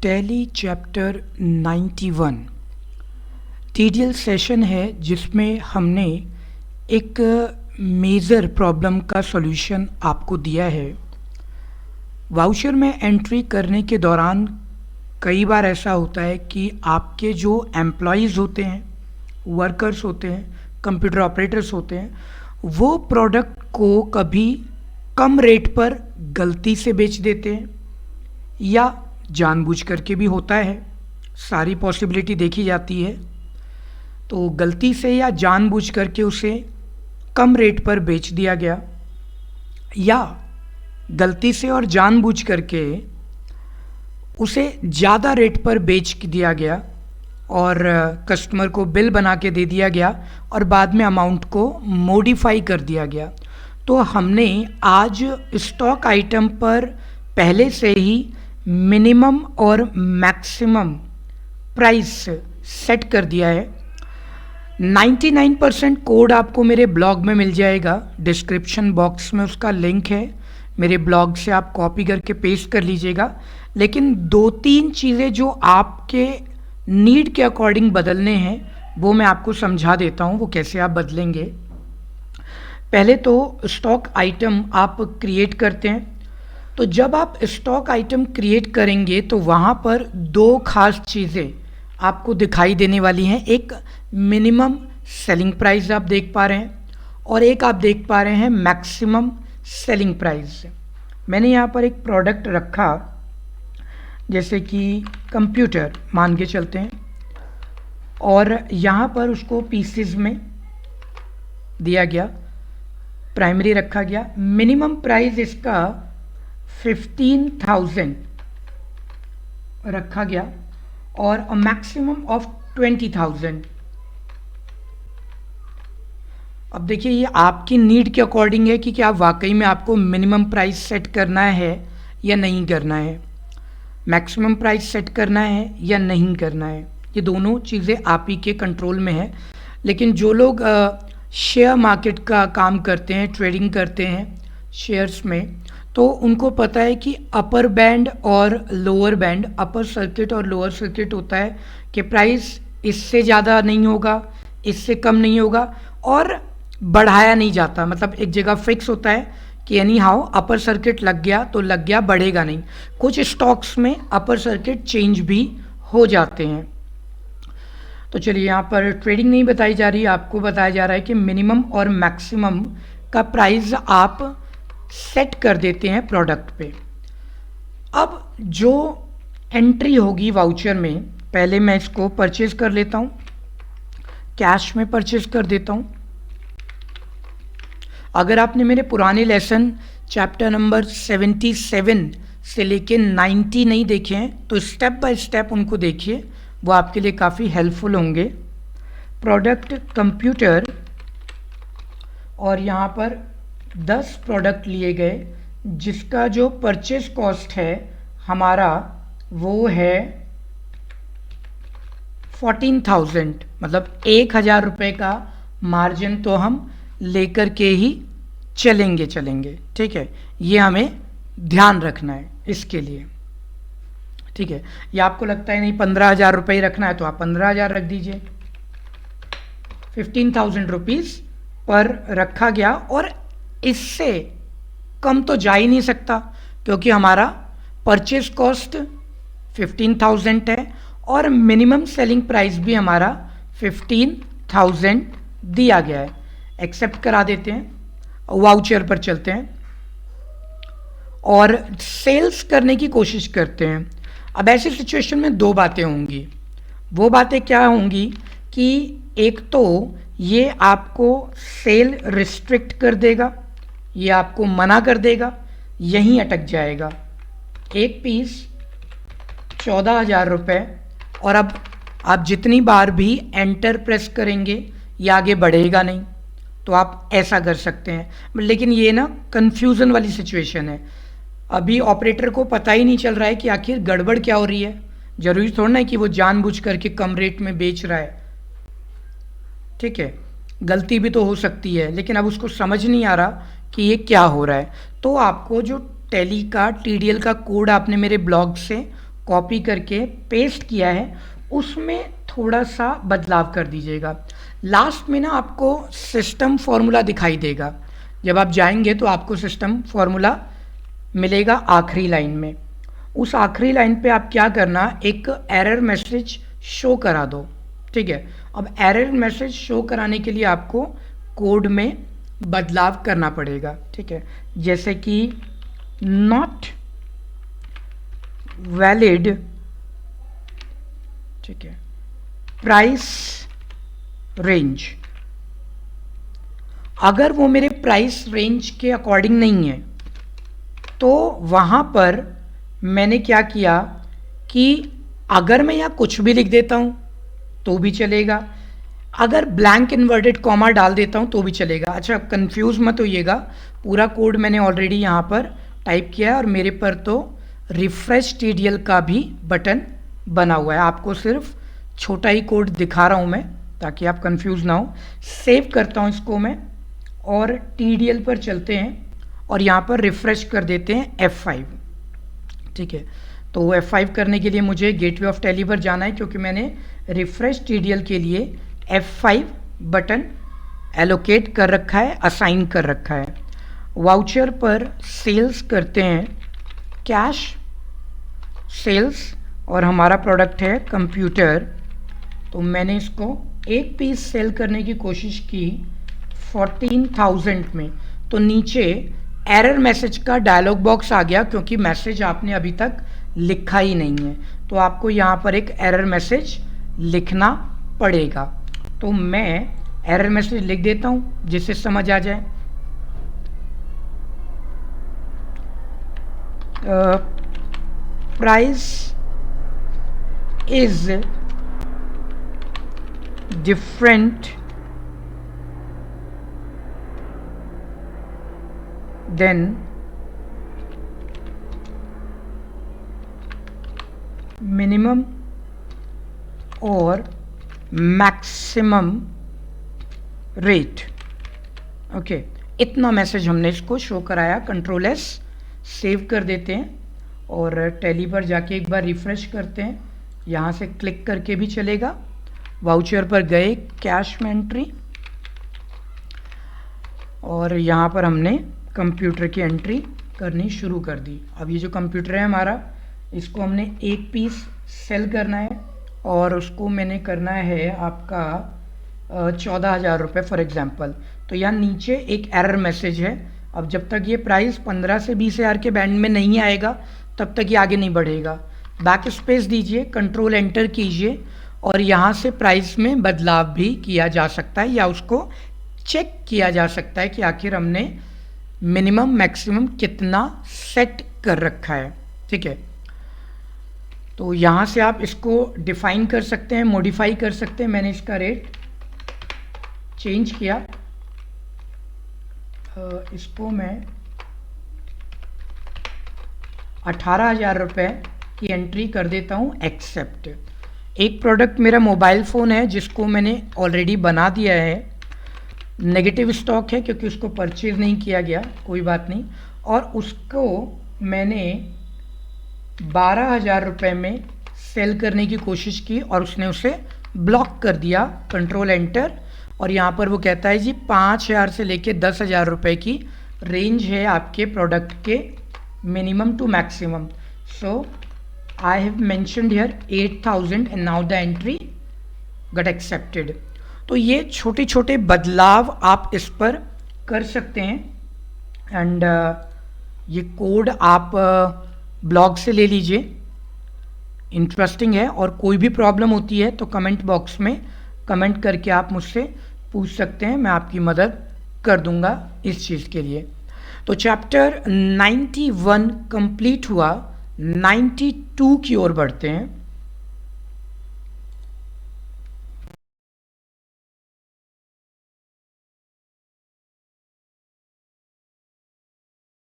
Tally chapter 91 TDL session है जिसमें हमने एक मेजर प्रॉब्लम का सॉल्यूशन आपको दिया है। वाउचर में एंट्री करने के दौरान कई बार ऐसा होता है कि आपके जो एम्प्लॉयज़ होते हैं, वर्कर्स होते हैं, कंप्यूटर ऑपरेटर्स होते हैं, वो प्रोडक्ट को कभी कम रेट पर गलती से बेच देते हैं या जानबूझ करके भी होता है। सारी पॉसिबिलिटी देखी जाती है। तो गलती से या जानबूझ करके उसे कम रेट पर बेच दिया गया या गलती से और जानबूझ करके उसे ज़्यादा रेट पर बेच दिया गया और कस्टमर को बिल बना के दे दिया गया और बाद में अमाउंट को मॉडिफाई कर दिया गया। तो हमने आज स्टॉक आइटम पर पहले से ही मिनिमम और मैक्सिमम प्राइस सेट कर दिया है। 99% कोड आपको मेरे ब्लॉग में मिल जाएगा। डिस्क्रिप्शन बॉक्स में उसका लिंक है, मेरे ब्लॉग से आप कॉपी करके पेस्ट कर लीजिएगा। लेकिन 2-3 चीज़ें जो आपके नीड के अकॉर्डिंग बदलने हैं वो मैं आपको समझा देता हूँ, वो कैसे आप बदलेंगे। पहले तो स्टॉक आइटम आप क्रिएट करते हैं। तो जब आप स्टॉक आइटम क्रिएट करेंगे तो वहाँ पर 2 खास चीज़ें आपको दिखाई देने वाली हैं। एक मिनिमम सेलिंग प्राइस आप देख पा रहे हैं और एक आप देख पा रहे हैं मैक्सिमम सेलिंग प्राइस। मैंने यहाँ पर एक प्रोडक्ट रखा, जैसे कि कंप्यूटर मान के चलते हैं, और यहाँ पर उसको पीसेस में दिया गया, प्राइमरी रखा गया। मिनिमम प्राइस इसका 15,000 रखा गया और मैक्सिमम ऑफ 20,000। अब देखिए ये आपकी नीड के अकॉर्डिंग है कि क्या वाकई में आपको मिनिमम प्राइस सेट करना है या नहीं करना है, मैक्सिमम प्राइस सेट करना है या नहीं करना है। ये दोनों चीज़ें आप ही के कंट्रोल में है। लेकिन जो लोग शेयर मार्केट का काम करते हैं, ट्रेडिंग करते हैं शेयर्स में, तो उनको पता है कि अपर बैंड और लोअर बैंड, अपर सर्किट और लोअर सर्किट होता है कि प्राइस इससे ज़्यादा नहीं होगा, इससे कम नहीं होगा और बढ़ाया नहीं जाता। मतलब एक जगह फिक्स होता है कि एनी हाउ अपर सर्किट लग गया तो लग गया, बढ़ेगा नहीं। कुछ स्टॉक्स में अपर सर्किट चेंज भी हो जाते हैं। तो चलिए, यहाँ पर ट्रेडिंग नहीं बताई जा रही, आपको बताया जा रहा है कि मिनिमम और मैक्सिमम का प्राइस आप सेट कर देते हैं प्रोडक्ट पे। अब जो एंट्री होगी वाउचर में, पहले मैं इसको परचेज कर लेता हूँ, कैश में परचेज कर देता हूँ। अगर आपने मेरे पुराने लेसन चैप्टर नंबर 77 से लेके 90 नहीं देखे हैं तो स्टेप बाय स्टेप उनको देखिए, वो आपके लिए काफ़ी हेल्पफुल होंगे। प्रोडक्ट कंप्यूटर, और यहाँ पर 10 प्रोडक्ट लिए गए जिसका जो परचेज कॉस्ट है हमारा वो है 14,000। मतलब 1,000 रुपये का मार्जिन तो हम लेकर के ही चलेंगे। ठीक है, ये हमें ध्यान रखना है इसके लिए। ठीक है, या आपको लगता है नहीं 15,000 रुपये रखना है तो आप 15,000 रख दीजिए। 15,000 रुपीज़ पर रखा गया और इससे कम तो जा ही नहीं सकता क्योंकि हमारा परचेज कॉस्ट 15,000 है और मिनिमम सेलिंग प्राइस भी हमारा 15,000 दिया गया है। एक्सेप्ट करा देते हैं, वाउचर पर चलते हैं और सेल्स करने की कोशिश करते हैं। अब ऐसी सिचुएशन में 2 बातें होंगी। वो बातें क्या होंगी कि एक तो ये आपको सेल रिस्ट्रिक्ट कर देगा, ये आपको मना कर देगा, यहीं अटक जाएगा। एक पीस 14,000 रुपये, और अब आप जितनी बार भी एंटर प्रेस करेंगे ये आगे बढ़ेगा नहीं। तो आप ऐसा कर सकते हैं। लेकिन ये ना कन्फ्यूज़न वाली सिचुएशन है। अभी ऑपरेटर को पता ही नहीं चल रहा है कि आखिर गड़बड़ क्या हो रही है। ज़रूरी थोड़ा ना है कि वो जानबूझ करके कम रेट में बेच रहा है। ठीक है, गलती भी तो हो सकती है, लेकिन अब उसको समझ नहीं आ रहा कि ये क्या हो रहा है। तो आपको जो टैली का टीडीएल का कोड आपने मेरे ब्लॉग से कॉपी करके पेस्ट किया है उसमें थोड़ा सा बदलाव कर दीजिएगा। लास्ट में ना आपको सिस्टम फॉर्मूला दिखाई देगा, जब आप जाएंगे तो आपको सिस्टम फॉर्मूला मिलेगा आखिरी लाइन में। उस आखिरी लाइन पे आप क्या करना, एक एरर मैसेज शो करा दो, ठीक है। अब एरर मैसेज शो कराने के लिए आपको कोड में बदलाव करना पड़ेगा, ठीक है। जैसे कि नॉट वैलिड, ठीक है, प्राइस रेंज। अगर वो मेरे प्राइस रेंज के अकॉर्डिंग नहीं है तो वहाँ पर मैंने क्या किया कि अगर मैं यहाँ कुछ भी लिख देता हूँ तो भी चलेगा, अगर ब्लैंक इन्वर्टेड कॉमा डाल देता हूँ तो भी चलेगा। अच्छा, कंफ्यूज मत होइएगा, पूरा कोड मैंने ऑलरेडी यहाँ पर टाइप किया है और मेरे पर तो रिफ्रेश टीडीएल का भी बटन बना हुआ है। आपको सिर्फ छोटा ही कोड दिखा रहा हूँ मैं ताकि आप कंफ्यूज ना हो। सेव करता हूँ इसको मैं और टीडीएल पर चलते हैं और यहाँ पर रिफ्रेश कर देते हैं F5, ठीक है। तो F5 करने के लिए मुझे गेटवे ऑफ टैली पर जाना है क्योंकि मैंने रिफ्रेश टीडीएल के लिए F5 बटन एलोकेट कर रखा है, असाइन कर रखा है। वाउचर पर सेल्स करते हैं कैश सेल्स और हमारा प्रोडक्ट है कंप्यूटर। तो मैंने इसको एक पीस सेल करने की कोशिश की 14,000 में, तो नीचे एरर मैसेज का डायलॉग बॉक्स आ गया क्योंकि मैसेज आपने अभी तक लिखा ही नहीं है। तो आपको यहाँ पर एक एरर मैसेज लिखना पड़ेगा। तो मैं एरर मैसेज लिख देता हूँ जिससे समझ आ जाए। Price is different than minimum और मैक्सिमम रेट। ओके, इतना मैसेज हमने इसको शो कराया। कंट्रोल एस सेव कर देते हैं और टैली पर जाके एक बार रिफ्रेश करते हैं। यहाँ से क्लिक करके भी चलेगा। वाउचर पर गए, कैश में एंट्री, और यहाँ पर हमने कंप्यूटर की एंट्री करनी शुरू कर दी। अब ये जो कंप्यूटर है हमारा, इसको हमने एक पीस सेल करना है और उसको मैंने करना है आपका 14,000 रुपये फॉर एग्जांपल। तो यहाँ नीचे एक एरर मैसेज है। अब जब तक ये प्राइस 15 से 20,000 के बैंड में नहीं आएगा तब तक ये आगे नहीं बढ़ेगा। बैक स्पेस दीजिए, कंट्रोल एंटर कीजिए और यहाँ से प्राइस में बदलाव भी किया जा सकता है या उसको चेक किया जा सकता है कि आखिर हमने मिनिमम मैक्सिमम कितना सेट कर रखा है, ठीक है। तो यहाँ से आप इसको डिफाइन कर सकते हैं, मॉडिफाई कर सकते हैं। मैंने इसका रेट चेंज किया, इसको मैं 18,000 रुपये की एंट्री कर देता हूँ, एक्सेप्ट। एक प्रोडक्ट मेरा मोबाइल फ़ोन है जिसको मैंने ऑलरेडी बना दिया है, नेगेटिव स्टॉक है क्योंकि उसको परचेज़ नहीं किया गया, कोई बात नहीं। और उसको मैंने 12,000 रुपये में सेल करने की कोशिश की और उसने उसे ब्लॉक कर दिया। कंट्रोल एंटर, और यहाँ पर वो कहता है जी 5,000 से लेके 10,000 रुपये की रेंज है आपके प्रोडक्ट के minimum to maximum. So I have mentioned here 8,000 and now the entry got accepted. तो ये छोटे छोटे बदलाव आप इस पर कर सकते हैं एंड ये कोड आप ब्लॉग से ले लीजिए, इंटरेस्टिंग है। और कोई भी प्रॉब्लम होती है तो कमेंट बॉक्स में कमेंट करके आप मुझसे पूछ सकते हैं, मैं आपकी मदद कर दूंगा इस चीज़ के लिए। तो चैप्टर 91 कंप्लीट हुआ, 92 की ओर बढ़ते हैं।